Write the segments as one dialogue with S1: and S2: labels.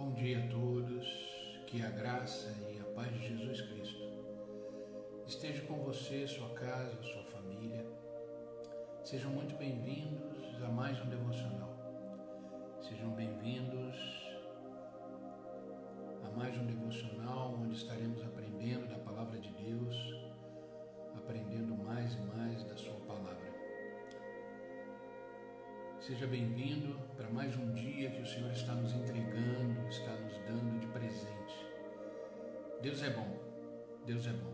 S1: Bom dia a todos, que a graça e a paz de Jesus Cristo esteja com você, sua casa, sua família. Sejam muito bem-vindos a mais um devocional. Sejam bem-vindos a mais um devocional onde estaremos aprendendo da palavra de Deus, aprendendo mais e mais da sua palavra. Seja bem-vindo para mais um dia que o Senhor está nos entregando, está nos dando de presente. Deus é bom, Deus é bom.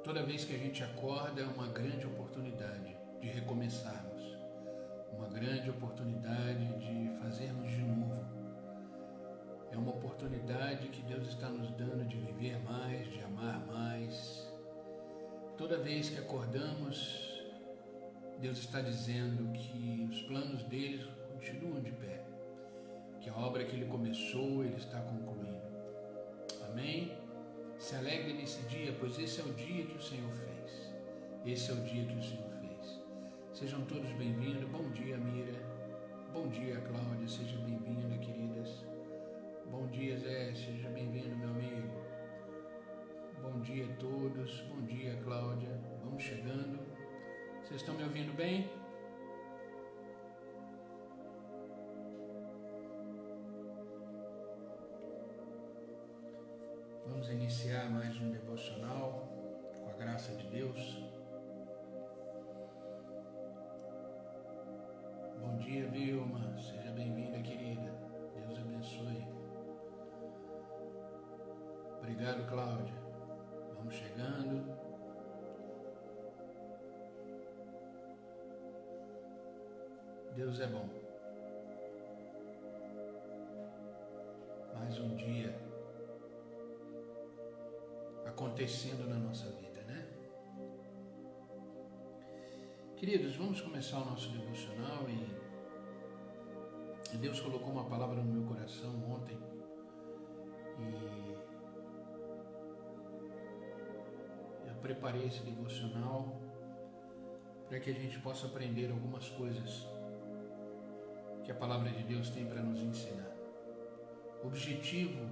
S1: Toda vez que a gente acorda é uma grande oportunidade de recomeçarmos, uma grande oportunidade de fazermos de novo. É uma oportunidade que Deus está nos dando de viver mais, de amar mais. Toda vez que acordamos, Deus está dizendo que os planos dele continuam de pé, que a obra que ele começou, ele está concluindo. Amém? Se alegre nesse dia, pois esse é o dia que o Senhor fez. Esse é o dia que o Senhor fez. Sejam todos bem-vindos. Bom dia, Mira. Bom dia, Cláudia. Seja bem-vinda, queridas. Bom dia, Zé. Seja bem-vindo, meu amigo. Bom dia a todos. Bom dia, Cláudia. Vamos chegando. Vocês estão me ouvindo bem? Vamos iniciar mais um devocional com a graça de Deus. Bom dia, Vilma. Seja bem-vinda, querida. Deus abençoe. Obrigado, Cláudia. Vamos chegando. Deus é bom. Mais um dia acontecendo na nossa vida, né? Queridos, vamos começar o nosso devocional e Deus colocou uma palavra no meu coração ontem e eu preparei esse devocional para que a gente possa aprender algumas coisas que a palavra de Deus tem para nos ensinar. O objetivo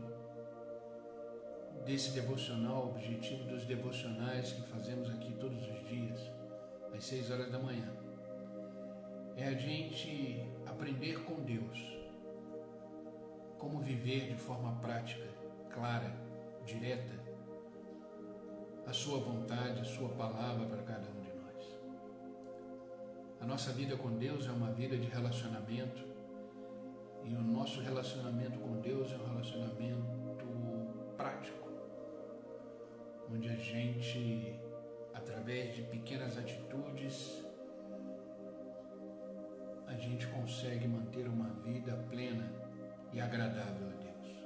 S1: desse devocional, o objetivo dos devocionais que fazemos aqui todos os dias, às 6 horas da manhã, é a gente aprender com Deus como viver de forma prática, clara, direta, a sua vontade, a sua palavra para cada um de nós. A nossa vida com Deus é uma vida de relacionamento e o nosso relacionamento com Deus é um relacionamento prático, onde a gente, através de pequenas atitudes, a gente consegue manter uma vida plena e agradável a Deus.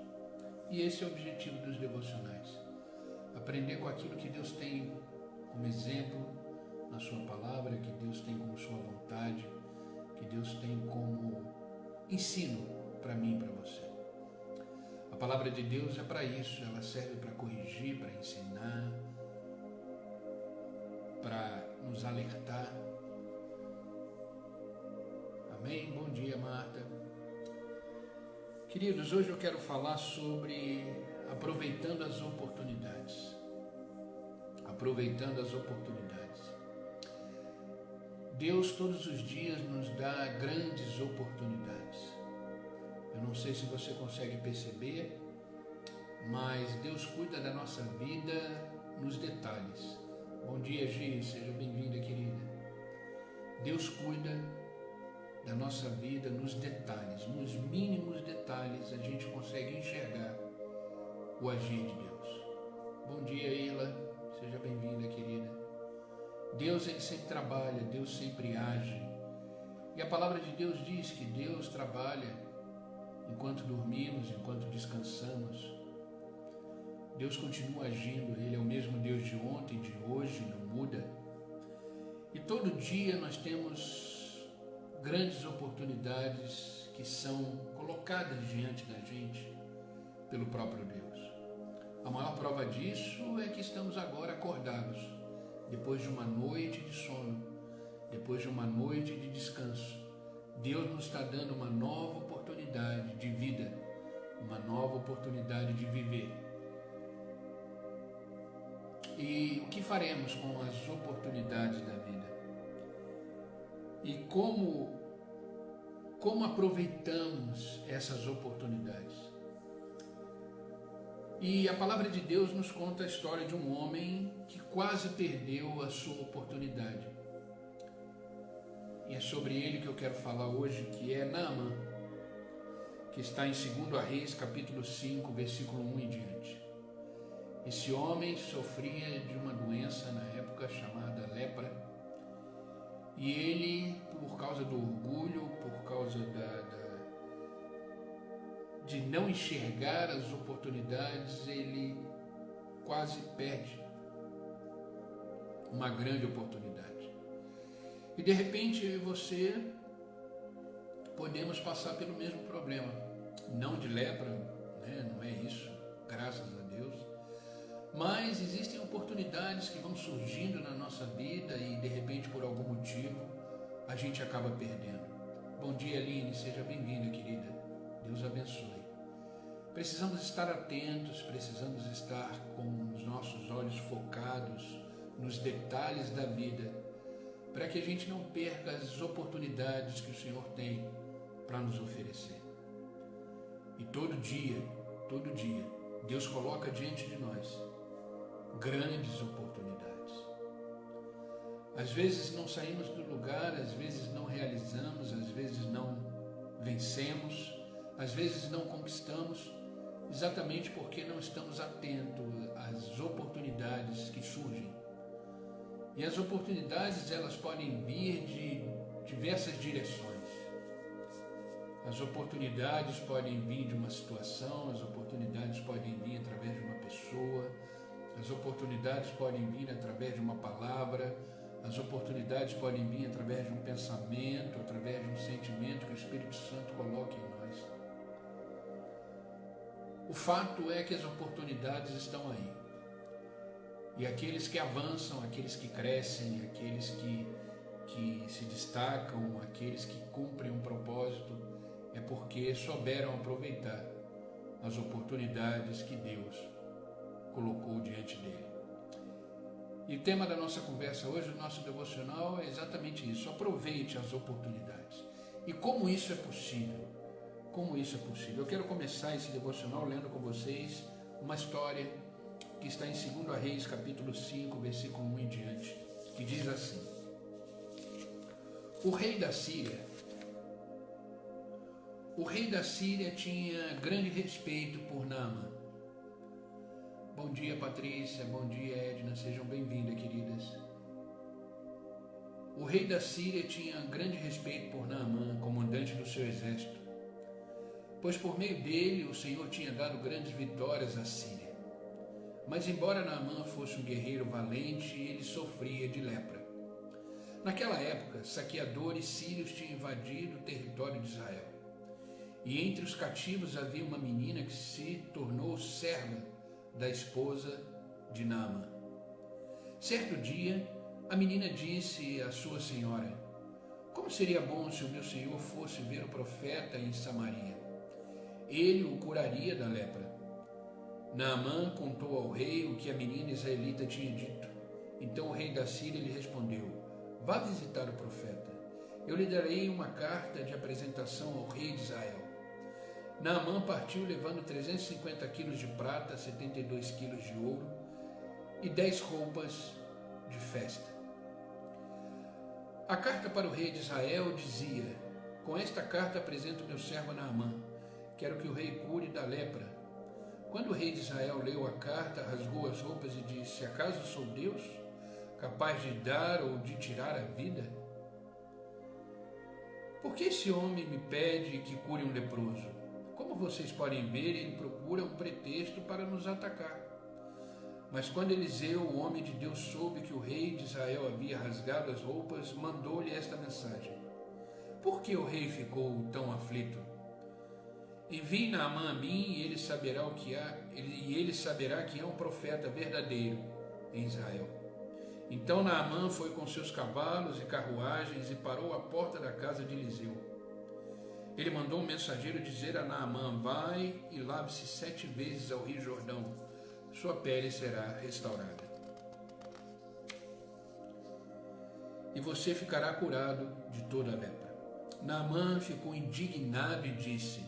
S1: E esse é o objetivo dos devocionais, aprender com aquilo que Deus tem como exemplo na sua palavra, que Deus tem como sua vontade, que Deus tem como ensino para mim e para você. A palavra de Deus é para isso, ela serve para corrigir, para ensinar, para nos alertar. Amém? Bom dia, Marta. Queridos, hoje eu quero falar sobre aproveitando as oportunidades. Aproveitando as oportunidades. Deus todos os dias nos dá grandes oportunidades. Eu não sei se você consegue perceber, mas Deus cuida da nossa vida nos detalhes. Bom dia, Gi, seja bem-vinda, querida. Deus cuida da nossa vida nos detalhes, nos mínimos detalhes a gente consegue enxergar o agir de Deus. Bom dia, Ila, seja bem-vinda, querida. Deus, ele sempre trabalha, Deus sempre age. E a palavra de Deus diz que Deus trabalha enquanto dormimos, enquanto descansamos. Deus continua agindo, ele é o mesmo Deus de ontem, de hoje, não muda. E todo dia nós temos grandes oportunidades que são colocadas diante da gente pelo próprio Deus. A maior prova disso é que estamos agora acordados, depois de uma noite de sono, depois de uma noite de descanso. Deus nos está dando uma nova oportunidade de vida, uma oportunidade de viver. E o que faremos com as oportunidades da vida? E como aproveitamos essas oportunidades? E a palavra de Deus nos conta a história de um homem que quase perdeu a sua oportunidade. E é sobre ele que eu quero falar hoje, que é Naamã, que está em 2 Reis, capítulo 5, versículo 1 em diante. Esse homem sofria de uma doença na época chamada lepra, e ele, por causa do orgulho, por causa de não enxergar as oportunidades, ele quase perde uma grande oportunidade. E de repente eu e você podemos passar pelo mesmo problema, não de lepra, né? Não é isso, graças a Deus, mas existem oportunidades que vão surgindo na nossa vida e de repente por algum motivo a gente acaba perdendo. Bom dia, Aline, seja bem-vinda, querida, Deus abençoe. Precisamos estar atentos, precisamos estar com os nossos olhos focados nos detalhes da vida, para que a gente não perca as oportunidades que o Senhor tem para nos oferecer. E todo dia, Deus coloca diante de nós grandes oportunidades. Às vezes não saímos do lugar, às vezes não realizamos, às vezes não vencemos, às vezes não conquistamos, exatamente porque não estamos atentos às oportunidades que surgem. E as oportunidades, elas podem vir de diversas direções. As oportunidades podem vir de uma situação, as oportunidades podem vir através de uma pessoa, as oportunidades podem vir através de uma palavra, as oportunidades podem vir através de um pensamento, através de um sentimento que o Espírito Santo coloca em nós. O fato é que as oportunidades estão aí. E aqueles que avançam, aqueles que crescem, aqueles que se destacam, aqueles que cumprem um propósito, é porque souberam aproveitar as oportunidades que Deus colocou diante dele. E o tema da nossa conversa hoje, o nosso devocional, é exatamente isso: aproveite as oportunidades. E como isso é possível? Como isso é possível? Eu quero começar esse devocional lendo com vocês uma história que está em 2 Reis, capítulo 5, versículo 1 em diante, que diz assim: O rei da Síria tinha grande respeito por Naamã. Bom dia, Patrícia, bom dia, Edna, sejam bem-vindas, queridas. O rei da Síria tinha grande respeito por Naamã, comandante do seu exército, pois por meio dele o Senhor tinha dado grandes vitórias à Síria. Mas embora Naamã fosse um guerreiro valente, ele sofria de lepra. Naquela época, saqueadores sírios tinham invadido o território de Israel. E entre os cativos havia uma menina que se tornou serva da esposa de Naamã. Certo dia, a menina disse à sua senhora: Como seria bom se o meu senhor fosse ver o profeta em Samaria? Ele o curaria da lepra. Naamã contou ao rei o que a menina israelita tinha dito. Então o rei da Síria lhe respondeu: Vá visitar o profeta. Eu lhe darei uma carta de apresentação ao rei de Israel. Naamã partiu levando 350 quilos de prata, 72 quilos de ouro e 10 roupas de festa. A carta para o rei de Israel dizia: Com esta carta apresento meu servo Naamã. Quero que o rei cure da lepra. Quando o rei de Israel leu a carta, rasgou as roupas e disse: Acaso sou Deus, capaz de dar ou de tirar a vida? Por que esse homem me pede que cure um leproso? Como vocês podem ver, ele procura um pretexto para nos atacar. Mas quando Eliseu, o homem de Deus, soube que o rei de Israel havia rasgado as roupas, mandou-lhe esta mensagem: Por que o rei ficou tão aflito? Envie Naamã a mim e ele saberá que há um profeta verdadeiro em Israel. Então Naamã foi com seus cavalos e carruagens e parou à porta da casa de Eliseu. Ele mandou um mensageiro dizer a Naamã: vai e lave-se 7 vezes ao rio Jordão, sua pele será restaurada. E você ficará curado de toda a lepra. Naamã ficou indignado e disse: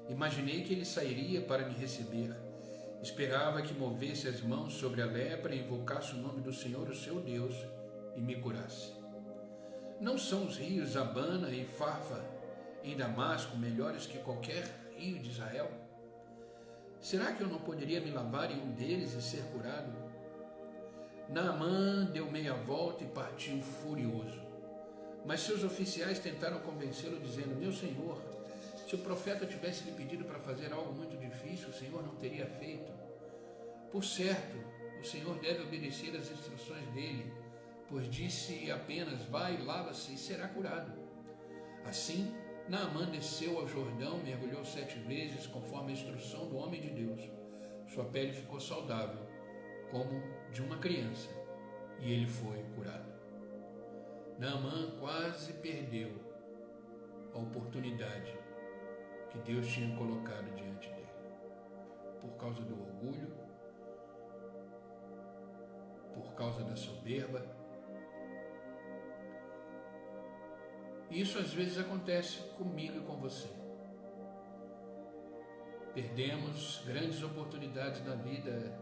S1: imaginei que ele sairia para me receber. Esperava que movesse as mãos sobre a lepra e invocasse o nome do Senhor, o seu Deus, e me curasse. Não são os rios Abana e Farfa em Damasco melhores que qualquer rio de Israel? Será que eu não poderia me lavar em um deles e ser curado? Naamã deu meia volta e partiu furioso. Mas seus oficiais tentaram convencê-lo, dizendo: meu senhor, se o profeta tivesse lhe pedido para fazer algo muito difícil, o Senhor não teria feito. Por certo, o Senhor deve obedecer às instruções dele, pois disse apenas: vai, lava-se e será curado. Assim, Naamã desceu ao Jordão, mergulhou 7 vezes, conforme a instrução do homem de Deus. Sua pele ficou saudável, como de uma criança, e ele foi curado. Naamã quase perdeu a oportunidade que Deus tinha colocado diante dele, por causa do orgulho, por causa da soberba. E isso às vezes acontece comigo e com você. Perdemos grandes oportunidades na vida,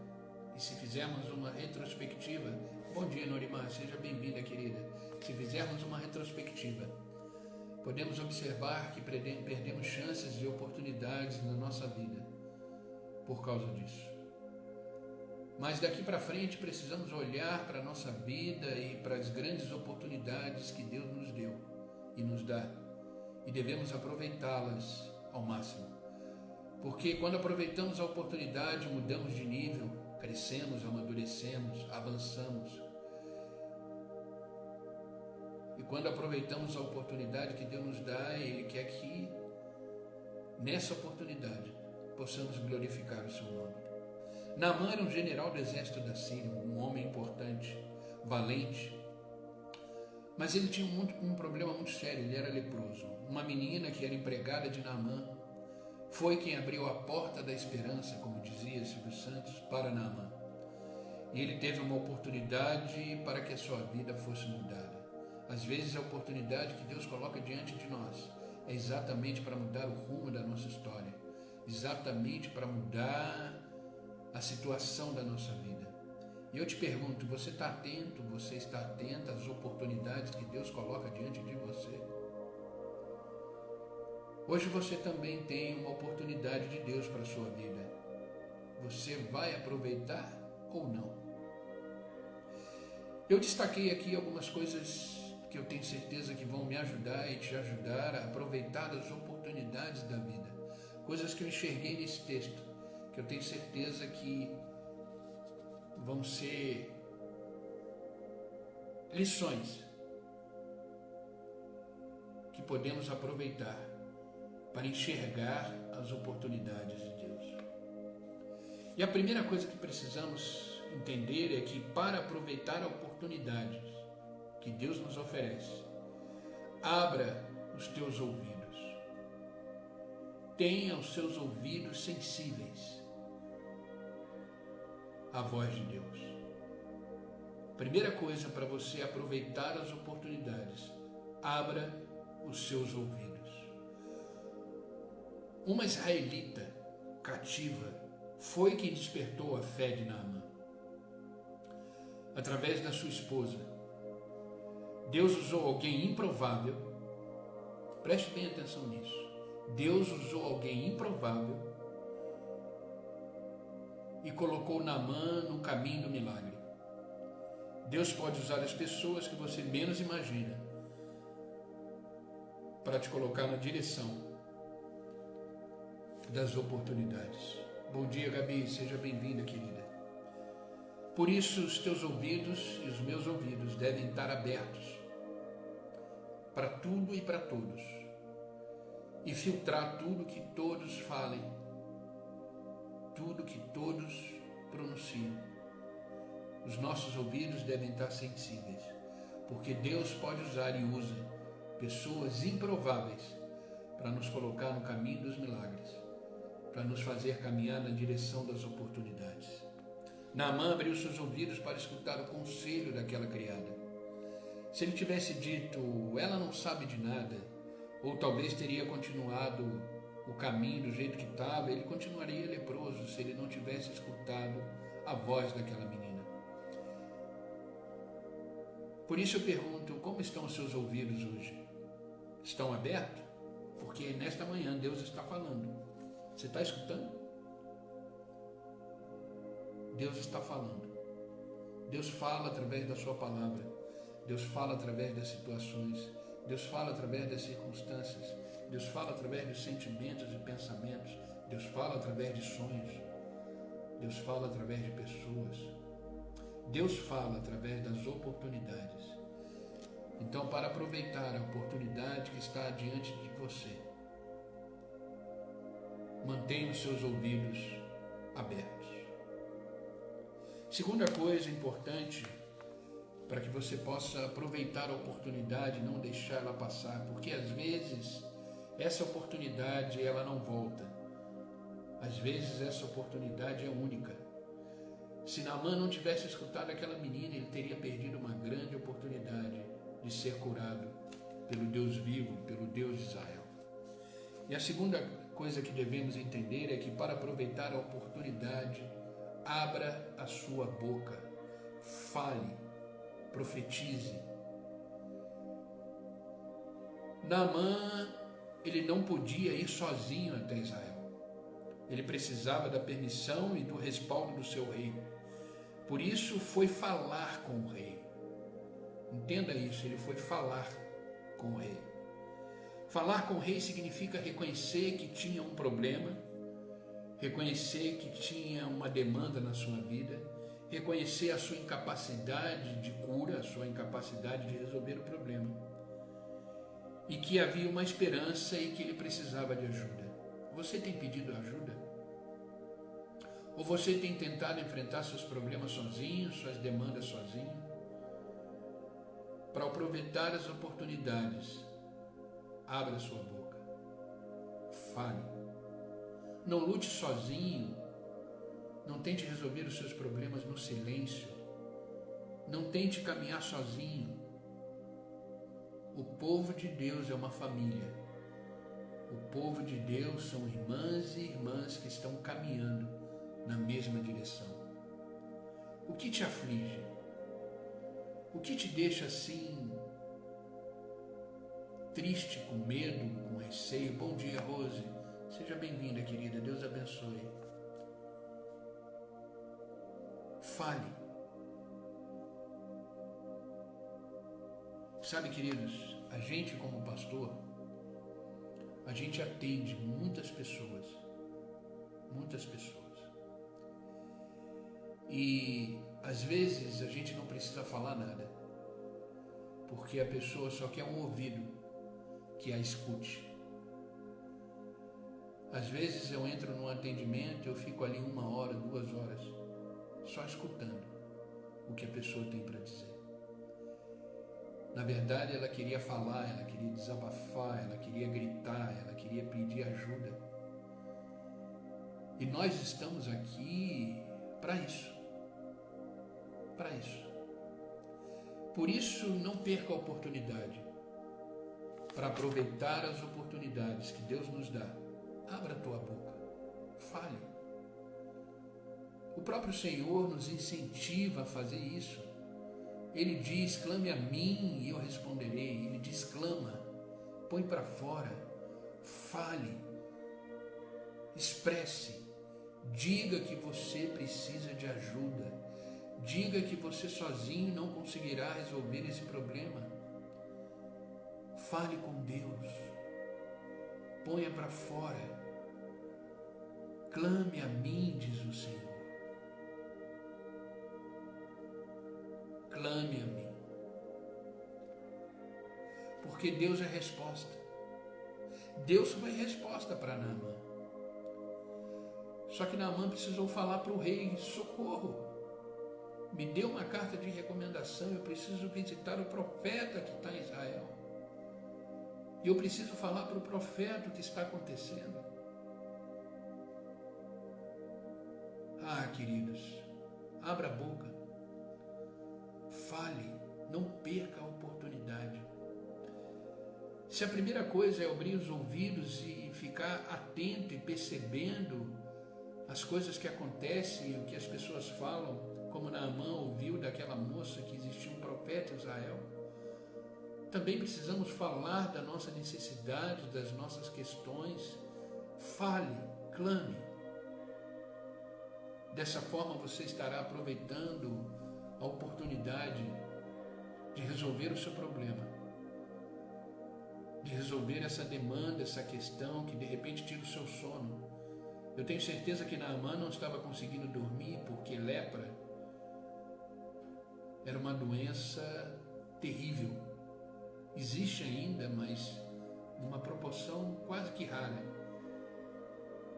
S1: e se fizermos uma retrospectiva, bom dia Norimar, seja bem-vinda querida, se fizermos uma retrospectiva, podemos observar que perdemos chances e oportunidades na nossa vida por causa disso. Mas daqui para frente precisamos olhar para a nossa vida e para as grandes oportunidades que Deus nos deu e nos dá, e devemos aproveitá-las ao máximo. Porque quando aproveitamos a oportunidade, mudamos de nível, crescemos, amadurecemos, avançamos. E quando aproveitamos a oportunidade que Deus nos dá, Ele quer que, nessa oportunidade, possamos glorificar o seu nome. Naamã era um general do exército da Síria, um homem importante, valente, mas ele tinha um problema muito sério, ele era leproso. Uma menina que era empregada de Naamã foi quem abriu a porta da esperança, como dizia Silvio Santos, para Naamã. E ele teve uma oportunidade para que a sua vida fosse mudada. Às vezes a oportunidade que Deus coloca diante de nós é exatamente para mudar o rumo da nossa história, exatamente para mudar a situação da nossa vida. E eu te pergunto, você está atento, você está atenta às oportunidades que Deus coloca diante de você? Hoje você também tem uma oportunidade de Deus para a sua vida. Você vai aproveitar ou não? Eu destaquei aqui algumas coisas que eu tenho certeza que vão me ajudar e te ajudar a aproveitar as oportunidades da vida. Coisas que eu enxerguei nesse texto, que eu tenho certeza que vão ser lições que podemos aproveitar para enxergar as oportunidades de Deus. E a primeira coisa que precisamos entender é que para aproveitar a oportunidade que Deus nos oferece, abra os teus ouvidos. Tenha os seus ouvidos sensíveis à voz de Deus. Primeira coisa para você aproveitar as oportunidades, abra os seus ouvidos. Uma israelita cativa foi quem despertou a fé de Naamã. Através da sua esposa, Deus usou alguém improvável. Preste bem atenção nisso. Deus usou alguém improvável e colocou Naamã no caminho do milagre. Deus pode usar as pessoas que você menos imagina para te colocar na direção das oportunidades. Bom dia, Gabi, seja bem-vinda, querida. Por isso, os teus ouvidos e os meus ouvidos devem estar abertos para tudo e para todos, e filtrar tudo que todos falem, tudo que todos pronunciam. Os nossos ouvidos devem estar sensíveis, porque Deus pode usar e usa pessoas improváveis para nos colocar no caminho dos milagres, para nos fazer caminhar na direção das oportunidades. Naamã abriu seus ouvidos para escutar o conselho daquela criada. Se ele tivesse dito, ela não sabe de nada, ou talvez teria continuado o caminho do jeito que estava, ele continuaria leproso se ele não tivesse escutado a voz daquela menina. Por isso eu pergunto, como estão os seus ouvidos hoje? Estão abertos? Porque nesta manhã Deus está falando. Você está escutando? Deus está falando. Deus fala através da sua palavra. Deus fala através das situações. Deus fala através das circunstâncias. Deus fala através dos sentimentos e pensamentos. Deus fala através de sonhos. Deus fala através de pessoas. Deus fala através das oportunidades. Então, para aproveitar a oportunidade que está diante de você, mantenha os seus ouvidos abertos. Segunda coisa importante para que você possa aproveitar a oportunidade e não deixar ela passar, porque às vezes essa oportunidade ela não volta. Às vezes essa oportunidade é única. Se Naamã não tivesse escutado aquela menina, ele teria perdido uma grande oportunidade de ser curado pelo Deus vivo, pelo Deus de Israel. E a segunda coisa que devemos entender é que para aproveitar a oportunidade, abra a sua boca, fale, profetize. Naamã, ele não podia ir sozinho até Israel. Ele precisava da permissão e do respaldo do seu rei. Por isso foi falar com o rei. Entenda isso, ele foi falar com o rei. Falar com o rei significa reconhecer que tinha um problema, reconhecer que tinha uma demanda na sua vida, reconhecer a sua incapacidade de cura, a sua incapacidade de resolver o problema, e que havia uma esperança e que ele precisava de ajuda. Você tem pedido ajuda? Ou você tem tentado enfrentar seus problemas sozinho, suas demandas sozinho? Para aproveitar as oportunidades, abra sua boca, fale. Não lute sozinho, não tente resolver os seus problemas no silêncio, não tente caminhar sozinho. O povo de Deus é uma família. O povo de Deus são irmãs e irmãs que estão caminhando na mesma direção. O que te aflige? O que te deixa assim triste, com medo, com receio? Bom dia, Rose. Seja bem-vinda, querida. Deus abençoe. Fale. Sabe, queridos, a gente como pastor, a gente atende muitas pessoas. E às vezes a gente não precisa falar nada, porque a pessoa só quer um ouvido que a escute. Às vezes eu entro num atendimento e eu fico ali 1 hora, 2 horas, só escutando o que a pessoa tem para dizer. Na verdade, ela queria falar, ela queria desabafar, ela queria gritar, ela queria pedir ajuda. E nós estamos aqui para isso. Para isso. Por isso, não perca a oportunidade. Para aproveitar as oportunidades que Deus nos dá, abra a tua boca, fale. O próprio Senhor nos incentiva a fazer isso. Ele diz, clame a mim e eu responderei. Ele diz, clama, põe para fora, fale, expresse, diga que você precisa de ajuda, diga que você sozinho não conseguirá resolver esse problema. Fale com Deus, ponha para fora, clame a mim, diz o Senhor. Clame a mim, porque Deus é resposta. Deus foi resposta para Naamã. Só que Naamã precisou falar para o rei, socorro, me dê uma carta de recomendação, eu preciso visitar o profeta que está em Israel. E eu preciso falar para o profeta o que está acontecendo. Ah, queridos, abra a boca, fale, não perca a oportunidade. Se a primeira coisa é abrir os ouvidos e ficar atento e percebendo as coisas que acontecem, o que as pessoas falam, como Naamã ouviu daquela moça que existia um profeta em Israel, também precisamos falar da nossa necessidade, das nossas questões. Fale, clame. Dessa forma você estará aproveitando a oportunidade de resolver o seu problema, de resolver essa demanda, essa questão que de repente tira o seu sono. Eu tenho certeza que Naamã não estava conseguindo dormir porque lepra era uma doença terrível. Existe ainda, mas numa proporção quase que rara.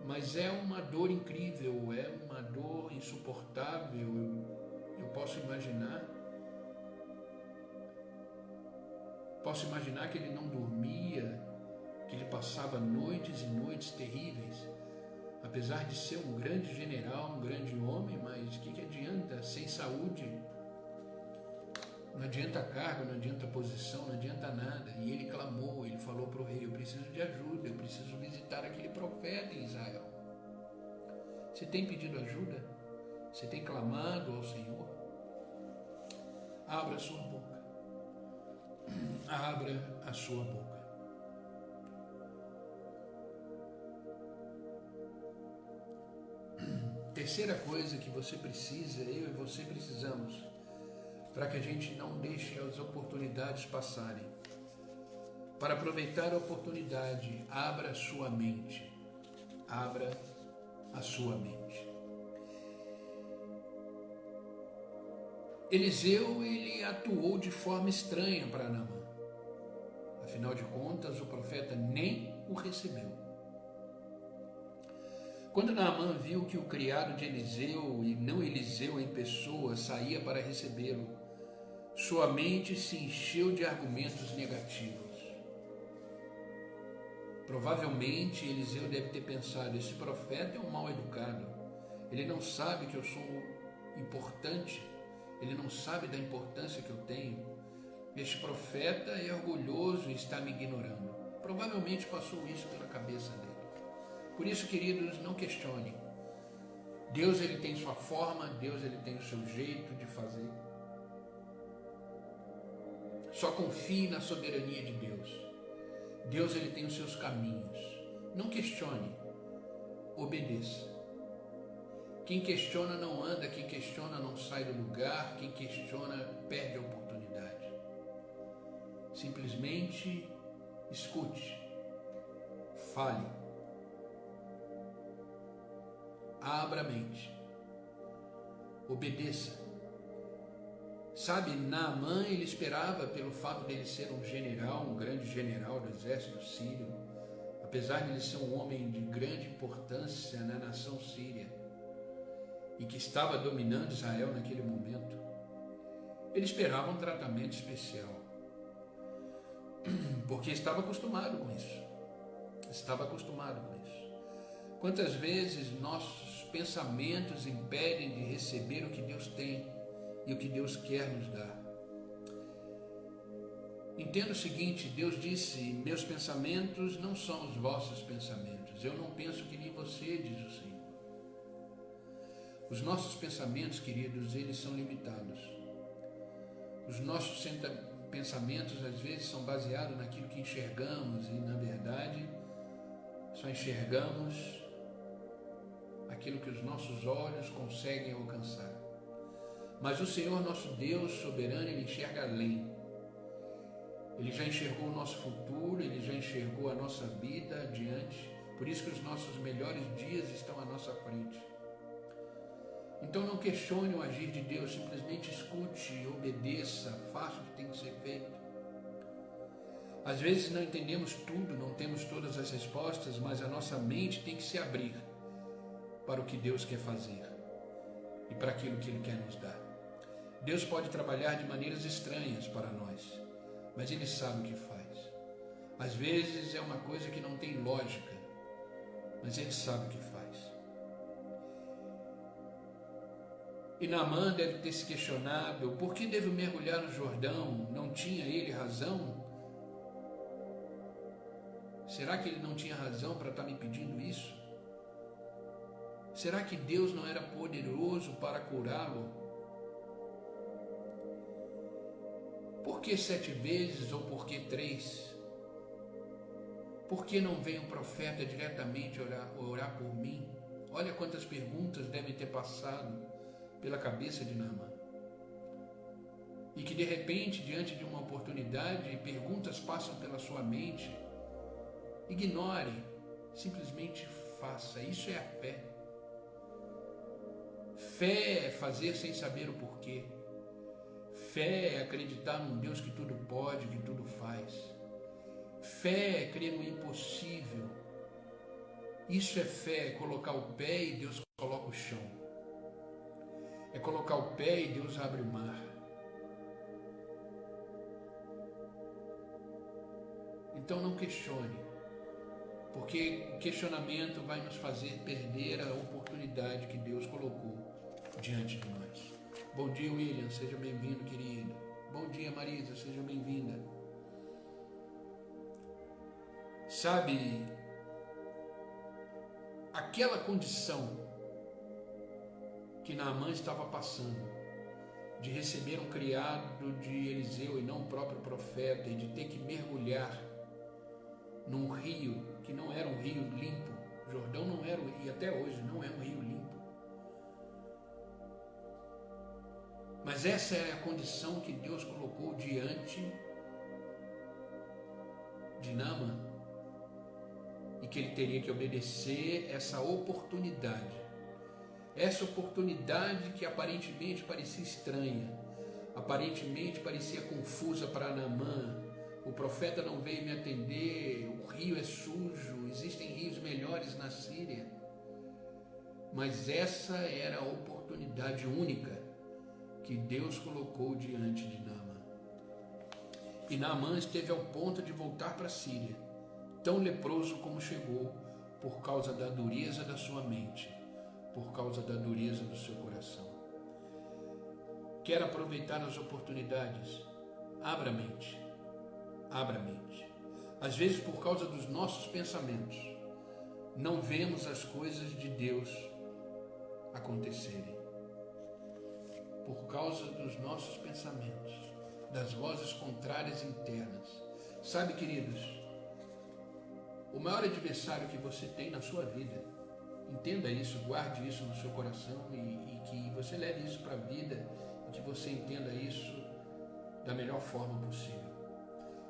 S1: Mas é uma dor incrível, é uma dor insuportável. Eu posso imaginar que ele não dormia, que ele passava noites e noites terríveis. Apesar de ser um grande general, um grande homem, mas o que adianta? Sem saúde, não adianta cargo, não adianta posição, não adianta nada. E ele clamou, ele falou para o rei: eu preciso de ajuda, eu preciso visitar aquele profeta em Israel. Você tem pedido ajuda? Você tem clamado ao Senhor? Abra a sua boca. Abra a sua boca. Terceira coisa que você precisa, eu e você precisamos, para que a gente não deixe as oportunidades passarem. Para aproveitar a oportunidade, abra a sua mente. Abra a sua mente. Eliseu, ele atuou de forma estranha para Naamã. Afinal de contas, o profeta nem o recebeu. Quando Naamã viu que o criado de Eliseu, e não Eliseu em pessoa, saía para recebê-lo, sua mente se encheu de argumentos negativos. Provavelmente Eliseu deve ter pensado: esse profeta é um mal educado, ele não sabe que eu sou importante, ele não sabe da importância que eu tenho, este profeta é orgulhoso e está me ignorando. Provavelmente passou isso pela cabeça dele. Por isso, queridos, não questionem. Deus, ele tem sua forma, Deus, ele tem o seu jeito de fazer. Só confie na soberania de Deus. Deus, ele tem os seus caminhos. Não questione, obedeça. Quem questiona não anda, quem questiona não sai do lugar, quem questiona perde a oportunidade. Simplesmente escute, fale, abra a mente, obedeça. Sabe, Naamã, ele esperava, pelo fato dele ser um general, um grande general do exército sírio, apesar de ele ser um homem de grande importância na nação síria e que estava dominando Israel naquele momento, ele esperava um tratamento especial, porque estava acostumado com isso. Quantas vezes nossos pensamentos impedem de receber o que Deus tem e o que Deus quer nos dar? Entenda o seguinte: Deus disse: meus pensamentos não são os vossos pensamentos, eu não penso que nem você, diz o Senhor. Os nossos pensamentos, queridos, eles são limitados. Os nossos pensamentos às vezes são baseados naquilo que enxergamos e, na verdade, só enxergamos aquilo que os nossos olhos conseguem alcançar. Mas o Senhor, nosso Deus soberano, ele enxerga além. Ele já enxergou o nosso futuro, ele já enxergou a nossa vida adiante. Por isso que os nossos melhores dias estão à nossa frente. Então não questione o agir de Deus, simplesmente escute, obedeça, faça o que tem que ser feito. Às vezes não entendemos tudo, não temos todas as respostas, mas a nossa mente tem que se abrir para o que Deus quer fazer e para aquilo que Ele quer nos dar. Deus pode trabalhar de maneiras estranhas para nós, mas Ele sabe o que faz. Às vezes é uma coisa que não tem lógica, mas ele sabe o que faz. E Naamã deve ter se questionado, por que devo mergulhar no Jordão? Não tinha ele razão? Será que ele não tinha razão para estar me pedindo isso? Será que Deus não era poderoso para curá-lo? Por que 7 vezes ou por que 3? Por que não vem o profeta diretamente orar por mim? Olha quantas perguntas devem ter passado pela cabeça de Naamã. E que de repente, diante de uma oportunidade, perguntas passam pela sua mente. Ignore, simplesmente faça. Isso é a fé. Fé é fazer sem saber o porquê. Fé é acreditar num Deus que tudo pode, que tudo faz. Fé é crer no impossível. Isso é fé, é colocar o pé e Deus coloca o chão. É colocar o pé e Deus abre o mar. Então não questione, porque o questionamento vai nos fazer perder a oportunidade que Deus colocou diante de nós. Bom dia, William, seja bem-vindo, querido. Bom dia, Marisa, seja bem-vinda. Sabe, aquela condição que Naamã estava passando, de receber um criado de Eliseu e não o próprio profeta, e de ter que mergulhar num rio que não era um rio limpo. O Jordão não era, e até hoje não é um rio limpo. Mas essa é a condição que Deus colocou diante de Naamã, e que ele teria que obedecer essa oportunidade. Essa oportunidade que aparentemente parecia estranha, aparentemente parecia confusa para Naamã. O profeta não veio me atender, o rio é sujo, existem rios melhores na Síria. Mas essa era a oportunidade única que Deus colocou diante de Naamã. E Naamã esteve ao ponto de voltar para a Síria, tão leproso como chegou, por causa da dureza da sua mente, por causa da dureza do seu coração. Quer aproveitar as oportunidades? Abra a mente. Abra a mente. Às vezes, por causa dos nossos pensamentos, não vemos as coisas de Deus acontecerem. Por causa dos nossos pensamentos, das vozes contrárias internas. Sabe, queridos, o maior adversário que você tem na sua vida, entenda isso, guarde isso no seu coração e que você leve isso para a vida e que você entenda isso da melhor forma possível.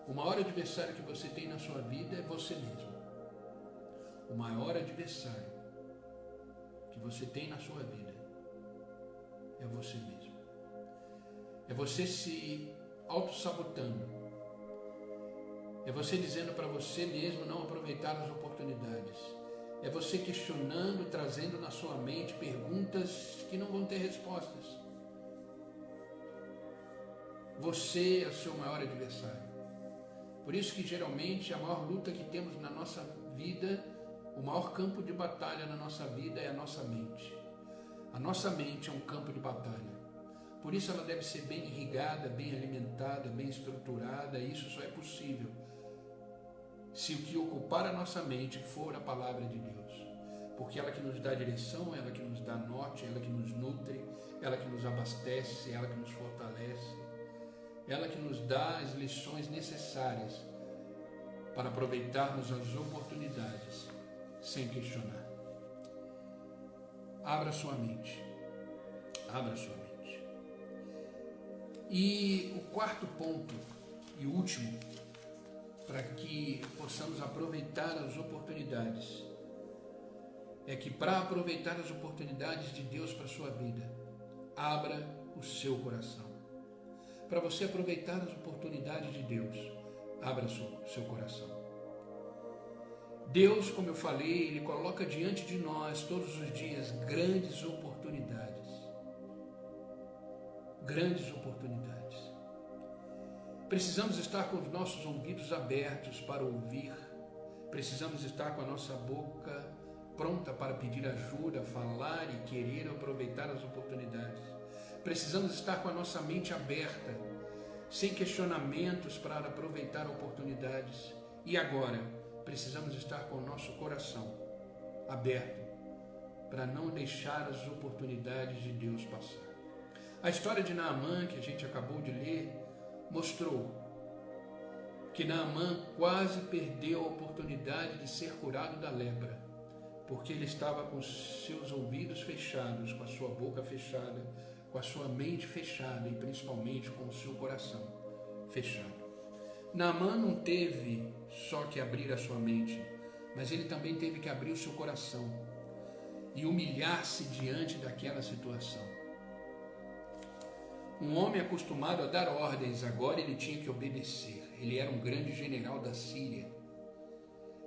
S1: O maior adversário que você tem na sua vida é você mesmo. O maior adversário que você tem na sua vida é você mesmo. É você se auto-sabotando. É você dizendo para você mesmo não aproveitar as oportunidades. É você questionando, trazendo na sua mente perguntas que não vão ter respostas. Você é o seu maior adversário. Por isso que geralmente a maior luta que temos na nossa vida, o maior campo de batalha na nossa vida é a nossa mente. A nossa mente é um campo de batalha. Por isso ela deve ser bem irrigada, bem alimentada, bem estruturada. E isso só é possível se o que ocupar a nossa mente for a palavra de Deus. Porque ela que nos dá direção, ela que nos dá norte, ela que nos nutre, ela que nos abastece, ela que nos fortalece, ela que nos dá as lições necessárias para aproveitarmos as oportunidades sem questionar. Abra sua mente. Abra sua mente. E o quarto ponto e último, para que possamos aproveitar as oportunidades, é que para aproveitar as oportunidades de Deus para a sua vida, abra o seu coração. Para você aproveitar as oportunidades de Deus, abra o seu coração. Deus, como eu falei, Ele coloca diante de nós todos os dias grandes oportunidades. Grandes oportunidades. Precisamos estar com os nossos ouvidos abertos para ouvir. Precisamos estar com a nossa boca pronta para pedir ajuda, falar e querer aproveitar as oportunidades. Precisamos estar com a nossa mente aberta, sem questionamentos, para aproveitar oportunidades. E agora, precisamos estar com o nosso coração aberto para não deixar as oportunidades de Deus passar. A história de Naamã, que a gente acabou de ler, mostrou que Naamã quase perdeu a oportunidade de ser curado da lepra, porque ele estava com seus ouvidos fechados, com a sua boca fechada, com a sua mente fechada e principalmente com o seu coração fechado. Naamã não teve só que abrir a sua mente, mas ele também teve que abrir o seu coração e humilhar-se diante daquela situação. Um homem acostumado a dar ordens, agora ele tinha que obedecer. Ele era um grande general da Síria.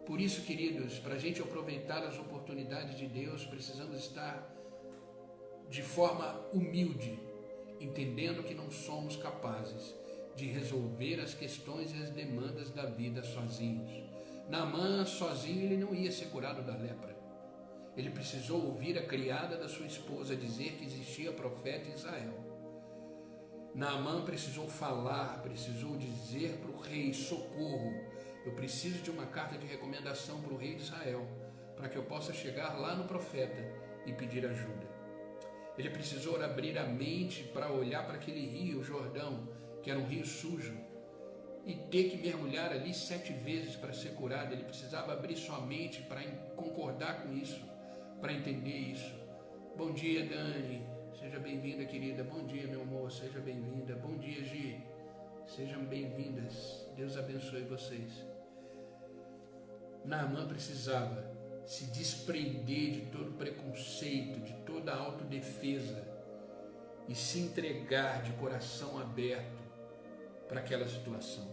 S1: Por isso, queridos, para a gente aproveitar as oportunidades de Deus, precisamos estar de forma humilde, entendendo que não somos capazes de resolver as questões e as demandas da vida sozinhos. Naamã, sozinho, ele não ia ser curado da lepra. Ele precisou ouvir a criada da sua esposa dizer que existia profeta em Israel. Naamã precisou falar, precisou dizer para o rei: socorro, eu preciso de uma carta de recomendação para o rei de Israel, para que eu possa chegar lá no profeta e pedir ajuda. Ele precisou abrir a mente para olhar para aquele rio, o Jordão, que era um rio sujo, e ter que mergulhar ali 7 vezes para ser curado. Ele precisava abrir sua mente para concordar com isso, para entender isso. Bom dia, Dani, seja bem-vinda, querida. Bom dia, meu amor, seja bem-vinda. Bom dia, Gi, sejam bem-vindas. Deus abençoe vocês. Naamã precisava se desprender de todo preconceito, de toda autodefesa e se entregar de coração aberto para aquela situação.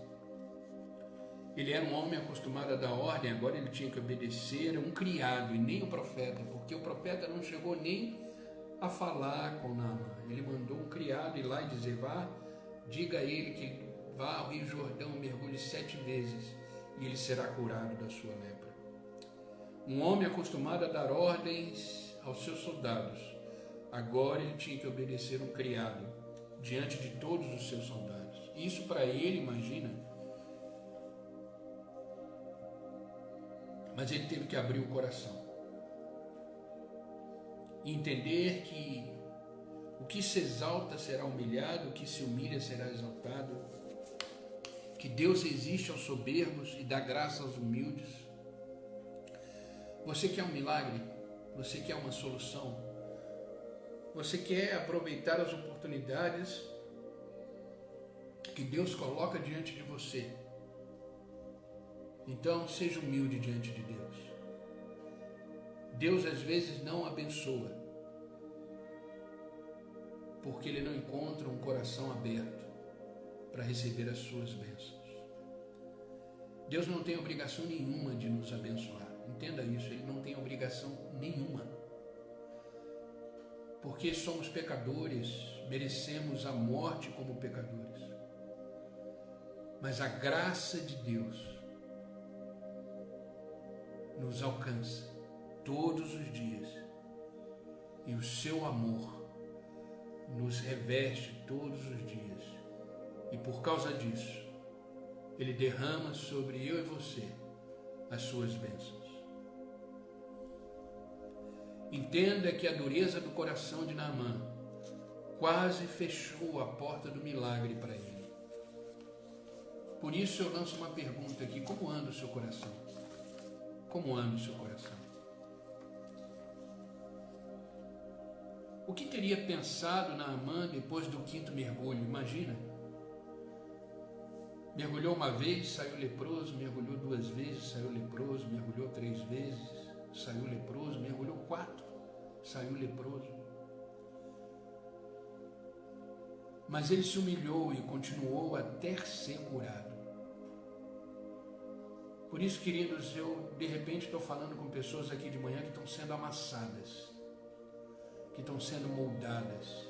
S1: Ele era um homem acostumado a dar ordem, agora ele tinha que obedecer a um criado e nem o profeta, porque o profeta não chegou nem a falar com Naamã. Ele mandou um criado ir lá e dizer: vá, diga a ele que vá ao Rio Jordão, mergulhe 7 vezes e ele será curado da sua lepra. Um homem acostumado a dar ordens aos seus soldados, agora ele tinha que obedecer um criado diante de todos os seus soldados. Isso para ele, imagina. Mas ele teve que abrir o coração e entender que o que se exalta será humilhado, o que se humilha será exaltado, que Deus resiste aos soberbos e dá graça aos humildes. Você quer um milagre? Você quer uma solução? Você quer aproveitar as oportunidades que Deus coloca diante de você? Então, seja humilde diante de Deus. Deus às vezes não abençoa, porque Ele não encontra um coração aberto para receber as suas bênçãos. Deus não tem obrigação nenhuma de nos abençoar. Entenda isso, Ele não tem obrigação nenhuma. Porque somos pecadores, merecemos a morte como pecadores. Mas a graça de Deus nos alcança todos os dias. E o seu amor nos reveste todos os dias. E por causa disso, Ele derrama sobre eu e você as suas bênçãos. Entenda que a dureza do coração de Naamã quase fechou a porta do milagre para ele. Por isso eu lanço uma pergunta aqui: como anda o seu coração? Como anda o seu coração? O que teria pensado Naamã depois do 5º mergulho? Imagina. Mergulhou uma vez, saiu leproso, mergulhou 2 vezes, saiu leproso, mergulhou 3 vezes, saiu leproso, mergulhou 4, saiu leproso. Mas ele se humilhou e continuou até ser curado. Por isso, queridos, eu de repente estou falando com pessoas aqui de manhã que estão sendo amassadas, que estão sendo moldadas.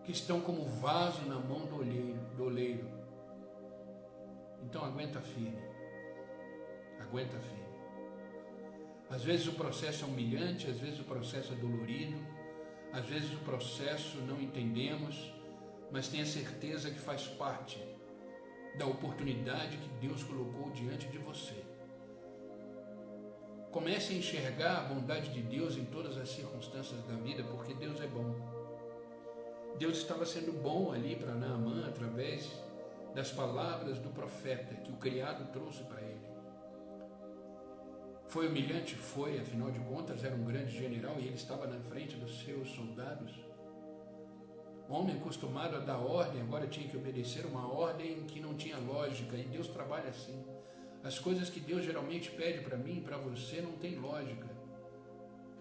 S1: que estão como vaso na mão do oleiro. Então aguenta firme, aguenta firme. Às vezes o processo é humilhante, às vezes o processo é dolorido, às vezes o processo não entendemos, mas tenha certeza que faz parte da oportunidade que Deus colocou diante de você. Comece a enxergar a bondade de Deus em todas as circunstâncias da vida, porque Deus é bom. Deus estava sendo bom ali para Naamã através das palavras do profeta que o criado trouxe para ele. Foi humilhante? Foi, afinal de contas era um grande general e ele estava na frente dos seus soldados. Homem acostumado a dar ordem, agora tinha que obedecer uma ordem que não tinha lógica, e Deus trabalha assim. As coisas que Deus geralmente pede para mim e para você não tem lógica.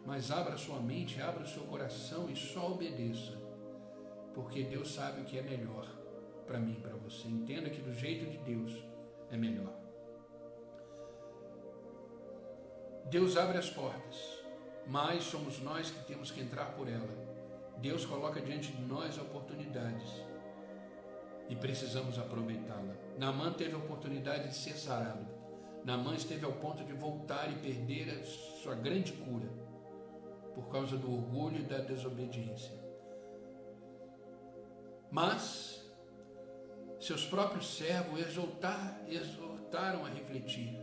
S1: Mas abra sua mente, abra o seu coração e só obedeça, porque Deus sabe o que é melhor para mim e para você. Entenda que do jeito de Deus é melhor. Deus abre as portas, mas somos nós que temos que entrar por ela. Deus coloca diante de nós oportunidades e precisamos aproveitá-la. Naamã teve a oportunidade de ser sarado. Naamã esteve ao ponto de voltar e perder a sua grande cura por causa do orgulho e da desobediência. Mas seus próprios servos exortaram a refletir.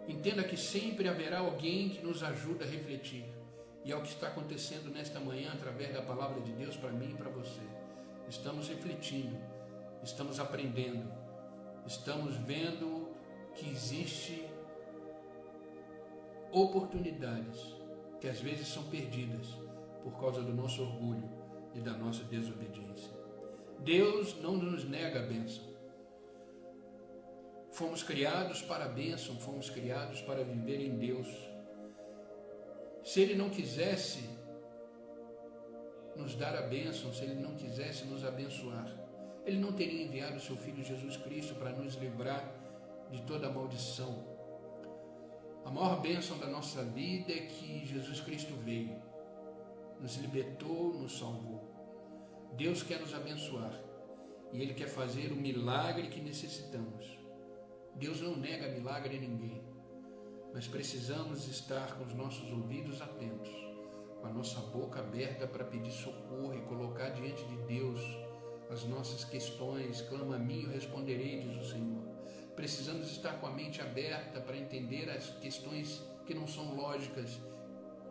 S1: Entenda que sempre haverá alguém que nos ajuda a refletir. E é o que está acontecendo nesta manhã através da palavra de Deus para mim e para você. Estamos refletindo, estamos aprendendo, estamos vendo que existe oportunidades que às vezes são perdidas por causa do nosso orgulho e da nossa desobediência. Deus não nos nega a bênção. Fomos criados para a bênção, fomos criados para viver em Deus. Se Ele não quisesse nos dar a bênção, se Ele não quisesse nos abençoar, Ele não teria enviado o seu Filho Jesus Cristo para nos livrar de toda a maldição. A maior bênção da nossa vida é que Jesus Cristo veio, nos libertou, nos salvou. Deus quer nos abençoar e Ele quer fazer o milagre que necessitamos. Deus não nega milagre a ninguém, mas precisamos estar com os nossos ouvidos atentos, com a nossa boca aberta para pedir socorro e colocar diante de Deus as nossas questões. Clama a mim e eu responderei, diz o Senhor. Precisamos estar com a mente aberta para entender as questões que não são lógicas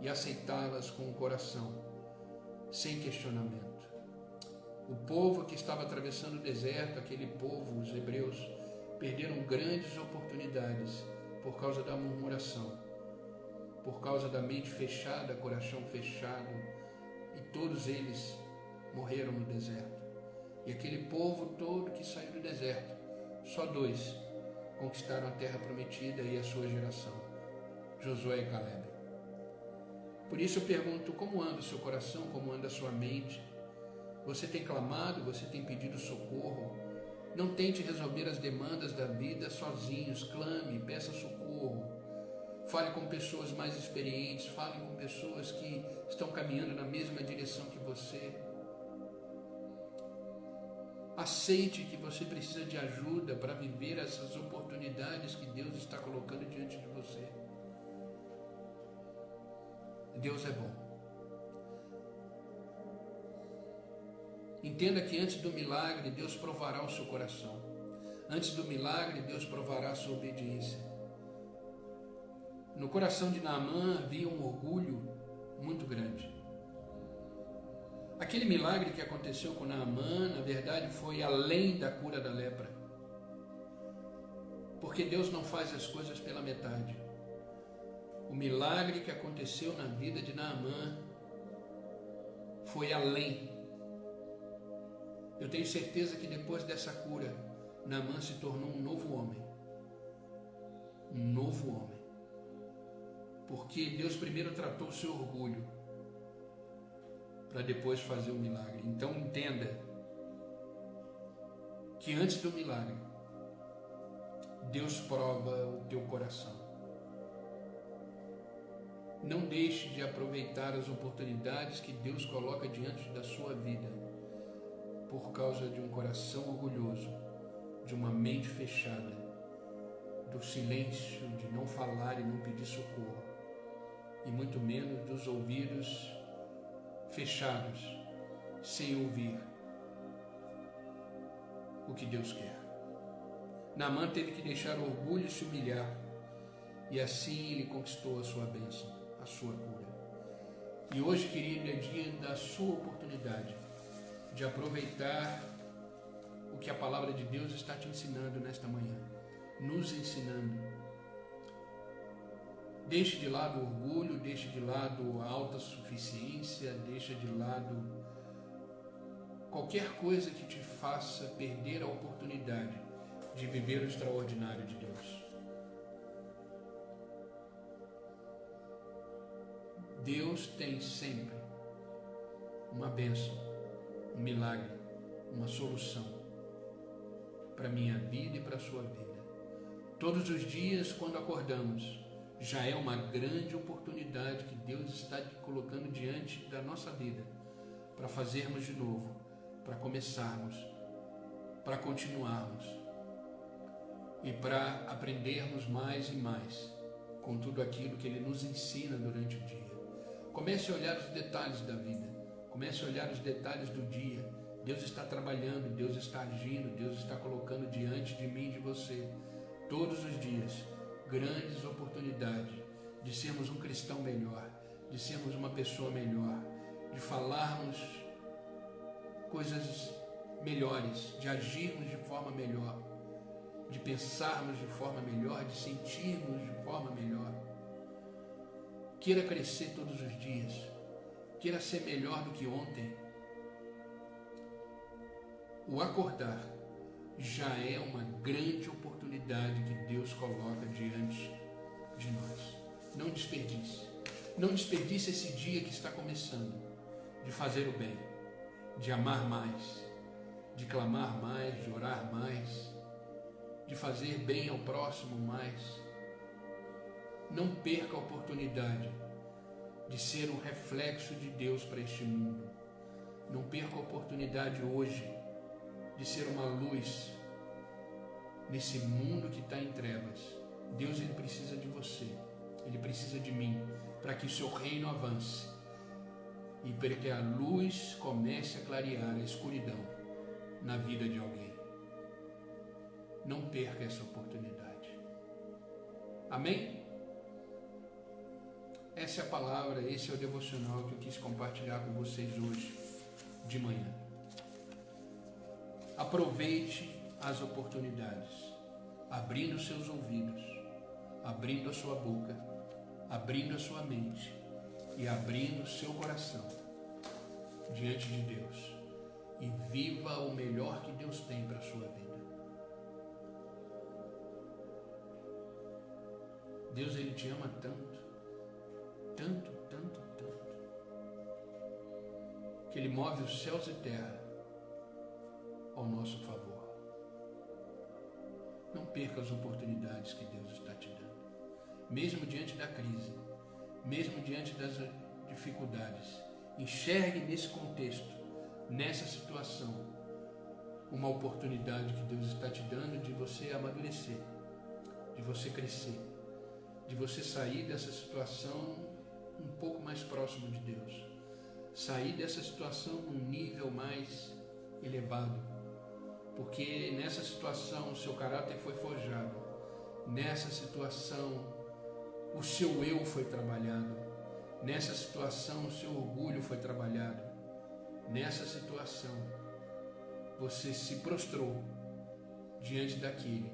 S1: e aceitá-las com o coração, sem questionamento. O povo que estava atravessando o deserto, aquele povo, os hebreus, perderam grandes oportunidades por causa da murmuração, por causa da mente fechada, coração fechado, e todos eles morreram no deserto. E aquele povo todo que saiu do deserto, só 2 conquistaram a terra prometida e a sua geração, Josué e Caleb. Por isso eu pergunto, como anda o seu coração, como anda a sua mente? Você tem clamado, você tem pedido socorro? Não tente resolver as demandas da vida sozinhos, clame, peça socorro. Fale com pessoas mais experientes, fale com pessoas que estão caminhando na mesma direção que você. Aceite que você precisa de ajuda para viver essas oportunidades que Deus está colocando diante de você. Deus é bom. Entenda que antes do milagre, Deus provará o seu coração. Antes do milagre, Deus provará a sua obediência. No coração de Naamã havia um orgulho muito grande. Aquele milagre que aconteceu com Naamã, na verdade, foi além da cura da lepra. Porque Deus não faz as coisas pela metade. O milagre que aconteceu na vida de Naamã foi além. Eu tenho certeza que depois dessa cura, Naamã se tornou um novo homem. Um novo homem. Porque Deus primeiro tratou o seu orgulho, para depois fazer o milagre. Então entenda que antes do milagre, Deus prova o teu coração. Não deixe de aproveitar as oportunidades que Deus coloca diante da sua vida. por causa de um coração orgulhoso, de uma mente fechada, do silêncio, de não falar e não pedir socorro, e muito menos dos ouvidos fechados, sem ouvir o que Deus quer. Naamã teve que deixar o orgulho se humilhar, e assim ele conquistou a sua bênção, a sua cura. E hoje, querido, é dia da sua oportunidade de aproveitar o que a palavra de Deus está te ensinando nesta manhã, nos ensinando. Deixe de lado o orgulho, deixe de lado a autossuficiência, deixe de lado qualquer coisa que te faça perder a oportunidade de viver o extraordinário de Deus. Deus tem sempre uma bênção, um milagre, uma solução para a minha vida e para a sua vida. Todos os dias, quando acordamos, já é uma grande oportunidade que Deus está colocando diante da nossa vida para fazermos de novo, para começarmos, para continuarmos e para aprendermos mais e mais com tudo aquilo que Ele nos ensina durante o dia. Comece a olhar os detalhes da vida, comece a olhar os detalhes do dia. Deus está trabalhando, Deus está agindo, Deus está colocando diante de mim e de você, todos os dias, grandes oportunidades de sermos um cristão melhor, de sermos uma pessoa melhor, de falarmos coisas melhores, de agirmos de forma melhor, de pensarmos de forma melhor, de sentirmos de forma melhor. Queira crescer todos os dias, queira ser melhor do que ontem. O acordar já é uma grande oportunidade que Deus coloca diante de nós. Não desperdice. Não desperdice esse dia que está começando, de fazer o bem, de amar mais, de clamar mais, de orar mais, de fazer bem ao próximo mais. Não perca a oportunidade de ser um reflexo de Deus para este mundo. Não perca a oportunidade hoje de ser uma luz nesse mundo que está em trevas. Deus, Ele precisa de você, Ele precisa de mim, para que o seu reino avance e para que a luz comece a clarear a escuridão na vida de alguém. Não perca essa oportunidade. Amém? Essa é a palavra, esse é o devocional que eu quis compartilhar com vocês hoje de manhã. Aproveite as oportunidades, abrindo seus ouvidos, abrindo a sua boca, abrindo a sua mente e abrindo seu coração diante de Deus, e viva o melhor que Deus tem para a sua vida. Deus, Ele te ama tanto, tanto, tanto, tanto, que Ele move os céus e terra ao nosso favor. Não perca as oportunidades que Deus está te dando, mesmo diante da crise, mesmo diante das dificuldades. Enxergue nesse contexto, nessa situação, uma oportunidade que Deus está te dando de você amadurecer, de você crescer, de você sair dessa situação um pouco mais próximo de Deus, sair dessa situação num nível mais elevado, porque nessa situação o seu caráter foi forjado, nessa situação o seu eu foi trabalhado, nessa situação o seu orgulho foi trabalhado, nessa situação você se prostrou diante daquele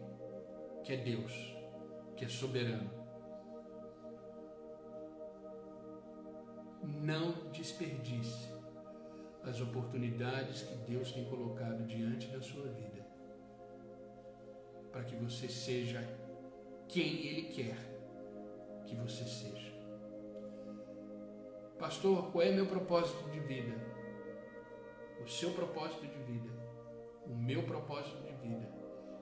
S1: que é Deus, que é soberano. Não desperdice as oportunidades que Deus tem colocado diante da sua vida, para que você seja quem Ele quer que você seja. Pastor, qual é meu propósito de vida? O seu propósito de vida, o meu propósito de vida,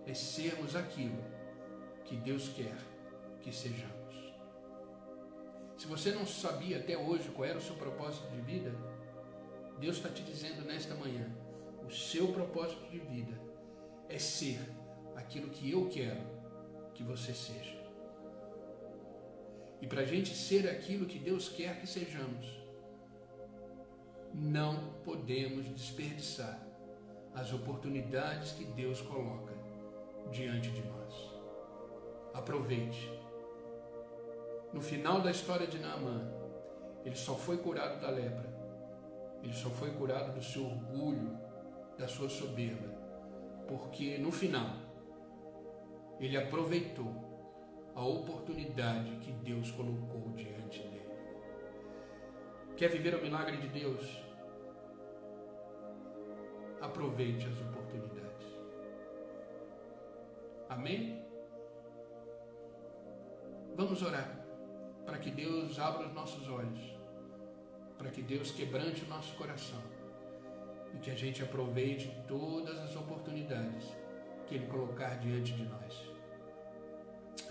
S1: é sermos aquilo que Deus quer que sejamos. Se você não sabia até hoje qual era o seu propósito de vida, Deus está te dizendo nesta manhã, o o seu propósito de vida é ser aquilo que eu quero que você seja. E para a gente ser aquilo que Deus quer que sejamos, não podemos desperdiçar as oportunidades que Deus coloca diante de nós. Aproveite. No final da história de Naamã, ele só foi curado da lepra. Ele só foi curado do seu orgulho, da sua soberba, porque no final ele aproveitou a oportunidade que Deus colocou diante dele. Quer viver o milagre de Deus? Aproveite as oportunidades. Amém? Vamos orar para que Deus abra os nossos olhos, para que Deus quebrante o nosso coração e que a gente aproveite todas as oportunidades que Ele colocar diante de nós.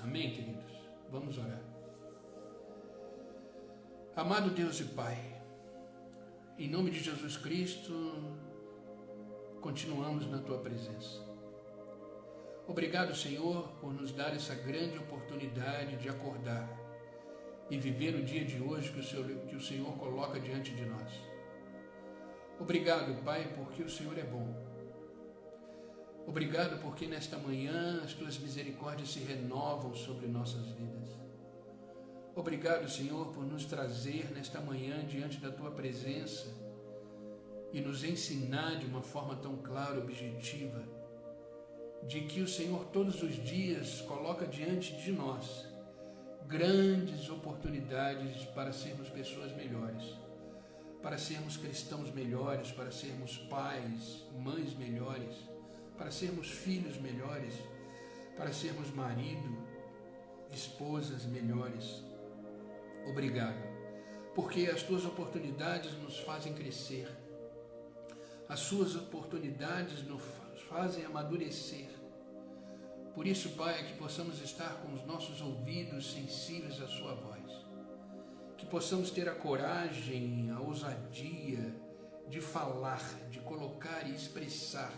S1: Amém, queridos? Vamos orar. Amado Deus e Pai, em nome de Jesus Cristo, continuamos na Tua presença. Obrigado, Senhor, por nos dar essa grande oportunidade de acordar e viver o dia de hoje que o Senhor coloca diante de nós. Obrigado, Pai, porque o Senhor é bom. Obrigado porque nesta manhã as Tuas misericórdias se renovam sobre nossas vidas. Obrigado, Senhor, por nos trazer nesta manhã diante da Tua presença e nos ensinar de uma forma tão clara e objetiva de que o Senhor todos os dias coloca diante de nós grandes oportunidades para sermos pessoas melhores, para sermos cristãos melhores, para sermos pais, mães melhores, para sermos filhos melhores, para sermos marido, esposas melhores. Obrigado, porque as Tuas oportunidades nos fazem crescer, as Suas oportunidades nos fazem amadurecer. Por isso, Pai, que possamos estar com os nossos ouvidos sensíveis à Sua voz, que possamos ter a coragem, a ousadia de falar, de colocar e expressar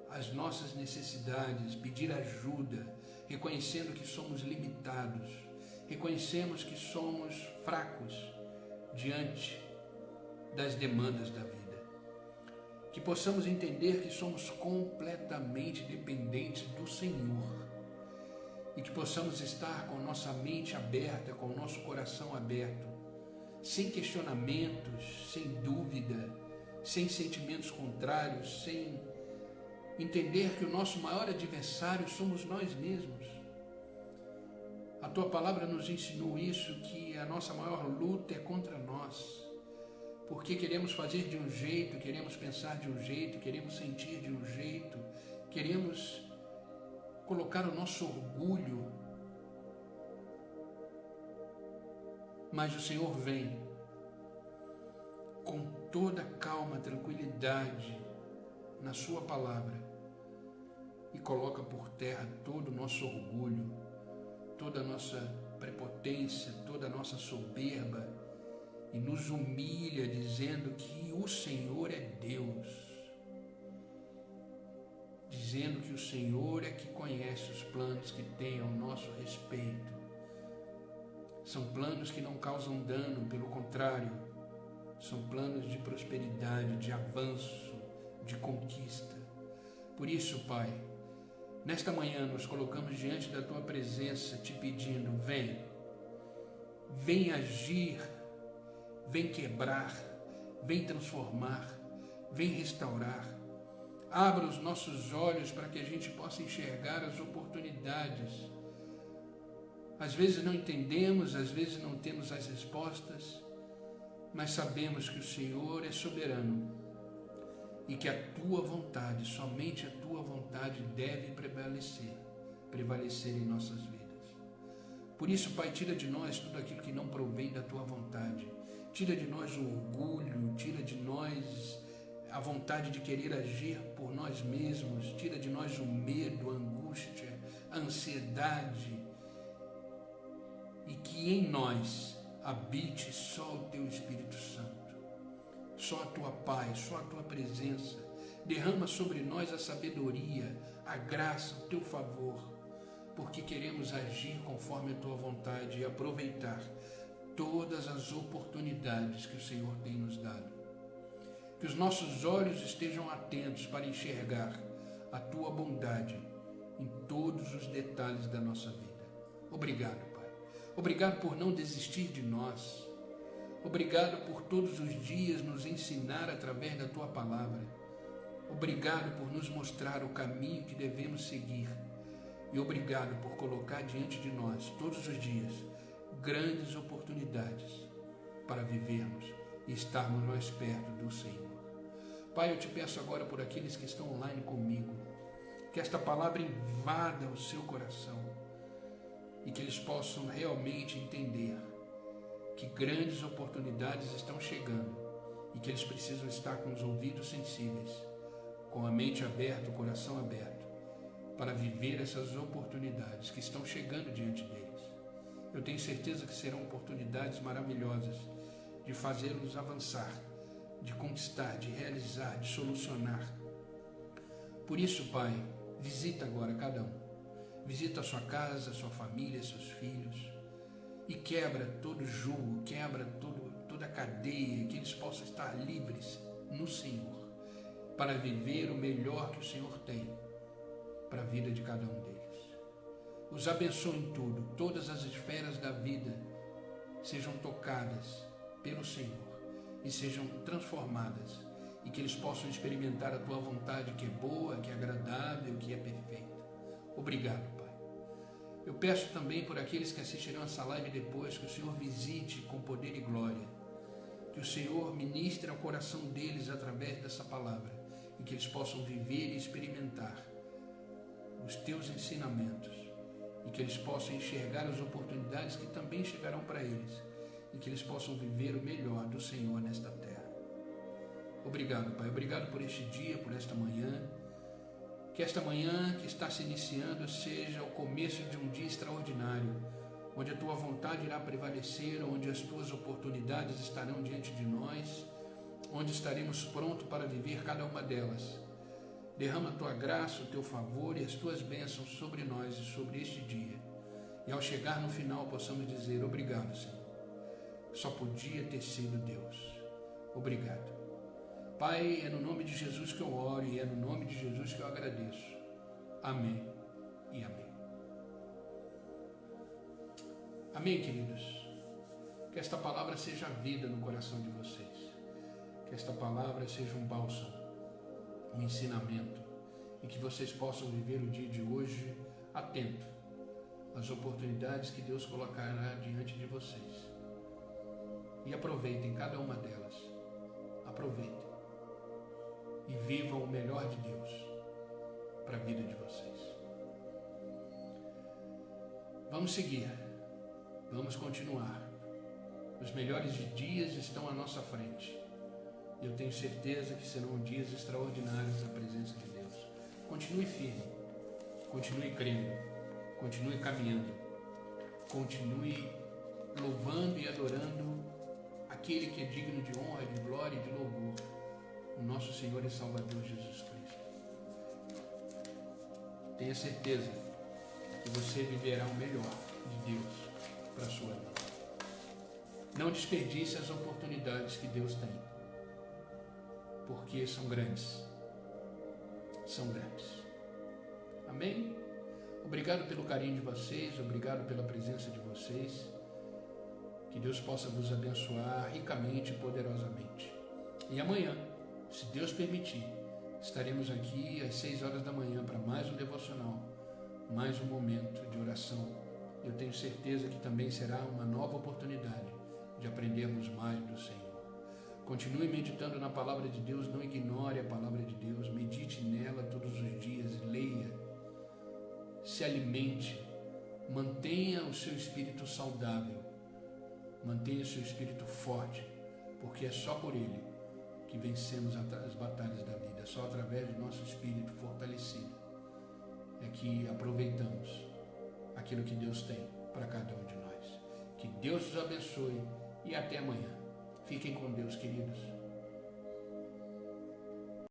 S1: as nossas necessidades, pedir ajuda, reconhecendo que somos limitados, reconhecemos que somos fracos diante das demandas da vida. Que possamos entender que somos completamente dependentes do Senhor e que possamos estar com nossa mente aberta, com o nosso coração aberto, sem questionamentos, sem dúvida, sem sentimentos contrários, sem entender que o nosso maior adversário somos nós mesmos. A Tua palavra nos ensinou isso, que a nossa maior luta é contra nós. Porque queremos fazer de um jeito, queremos pensar de um jeito, queremos sentir de um jeito, queremos colocar o nosso orgulho. Mas o Senhor vem com toda calma, tranquilidade na Sua palavra e coloca por terra todo o nosso orgulho, toda a nossa prepotência, toda a nossa soberba, e nos humilha dizendo que o Senhor é Deus, dizendo que o Senhor é que conhece os planos que tem ao nosso respeito. São planos que não causam dano, pelo contrário, são planos de prosperidade, de avanço, de conquista. Por isso, Pai, nesta manhã nos colocamos diante da Tua presença, te pedindo, vem agir, vem quebrar, vem transformar, vem restaurar. Abra os nossos olhos para que a gente possa enxergar as oportunidades. Às vezes não entendemos, às vezes não temos as respostas, mas sabemos que o Senhor é soberano e que a Tua vontade, somente a Tua vontade deve prevalecer em nossas vidas. Por isso, Pai, tira de nós tudo aquilo que não provém da Tua vontade. Tira de nós o orgulho, tira de nós a vontade de querer agir por nós mesmos, tira de nós o medo, a angústia, a ansiedade, e que em nós habite só o Teu Espírito Santo. só a tua paz, só a tua presença. Derrama sobre nós a sabedoria, a graça, o teu favor, porque queremos agir conforme a tua vontade e aproveitar todas as oportunidades que o Senhor tem nos dado. Que os nossos olhos estejam atentos para enxergar a tua bondade em todos os detalhes da nossa vida. Obrigado, Pai. Obrigado por não desistir de nós. Obrigado por todos os dias nos ensinar através da tua palavra. Obrigado por nos mostrar o caminho que devemos seguir. E obrigado por colocar diante de nós, todos os dias, grandes oportunidades para vivermos e estarmos mais perto do Senhor. Pai, eu te peço agora por aqueles que estão online comigo, que esta palavra invada o seu coração e que eles possam realmente entender que grandes oportunidades estão chegando e que eles precisam estar com os ouvidos sensíveis, com a mente aberta, o coração aberto, para viver essas oportunidades que estão chegando diante deles. Eu tenho certeza que serão oportunidades maravilhosas de fazê-los avançar, de conquistar, de realizar, de solucionar. Por isso, Pai, visita agora cada um. Visita a sua casa, a sua família, seus filhos e quebra todo jugo, quebra toda a cadeia, que eles possam estar livres no Senhor para viver o melhor que o Senhor tem para a vida de cada um deles. Os abençoe em tudo, todas as esferas da vida sejam tocadas pelo Senhor e sejam transformadas e que eles possam experimentar a tua vontade que é boa, que é agradável, que é perfeita. Obrigado, Pai. Eu peço também por aqueles que assistirão essa live depois, que o Senhor visite com poder e glória, que o Senhor ministre ao coração deles através dessa palavra e que eles possam viver e experimentar os teus ensinamentos e que eles possam enxergar as oportunidades que também chegarão para eles e que eles possam viver o melhor do Senhor nesta terra. Obrigado, Pai. Obrigado por este dia, por esta manhã. Que esta manhã que está se iniciando seja o começo de um dia extraordinário, onde a tua vontade irá prevalecer, onde as tuas oportunidades estarão diante de nós, onde estaremos prontos para viver cada uma delas. Derrama a tua graça, o teu favor e as tuas bênçãos sobre nós e sobre este dia. E ao chegar no final possamos dizer: obrigado, Senhor. Só podia ter sido Deus. Obrigado. Pai, é no nome de Jesus que eu oro e é no nome de Jesus que eu agradeço. Amém e amém. Amém, queridos. Que esta palavra seja vida no coração de vocês. Que esta palavra seja um bálsamo, um ensinamento, e que vocês possam viver o dia de hoje atento às oportunidades que Deus colocará diante de vocês. E aproveitem cada uma delas. Aproveitem. E vivam o melhor de Deus para a vida de vocês. Vamos seguir. Vamos continuar. Os melhores dias estão à nossa frente. Eu tenho certeza que serão dias extraordinários na presença de Deus. Continue firme. Continue crendo. Continue caminhando. Continue louvando e adorando aquele que é digno de honra, de glória e de louvor, o nosso Senhor e Salvador Jesus Cristo. Tenha certeza que você viverá o melhor de Deus para a sua vida. Não desperdice as oportunidades que Deus tem, porque são grandes. São grandes. Amém? Obrigado pelo carinho de vocês, obrigado pela presença de vocês. Que Deus possa vos abençoar ricamente e poderosamente. E amanhã, se Deus permitir, estaremos aqui às 6 horas da manhã para mais um devocional, mais um momento de oração. Eu tenho certeza que também será uma nova oportunidade de aprendermos mais do Senhor. Continue meditando na palavra de Deus, não ignore a palavra de Deus, medite nela todos os dias, leia, se alimente, mantenha o seu espírito saudável, mantenha o seu espírito forte, porque é só por ele que vencemos as batalhas da vida, é só através do nosso espírito fortalecido é que aproveitamos aquilo que Deus tem para cada um de nós. Que Deus os abençoe e até amanhã. Fiquem com Deus, queridos.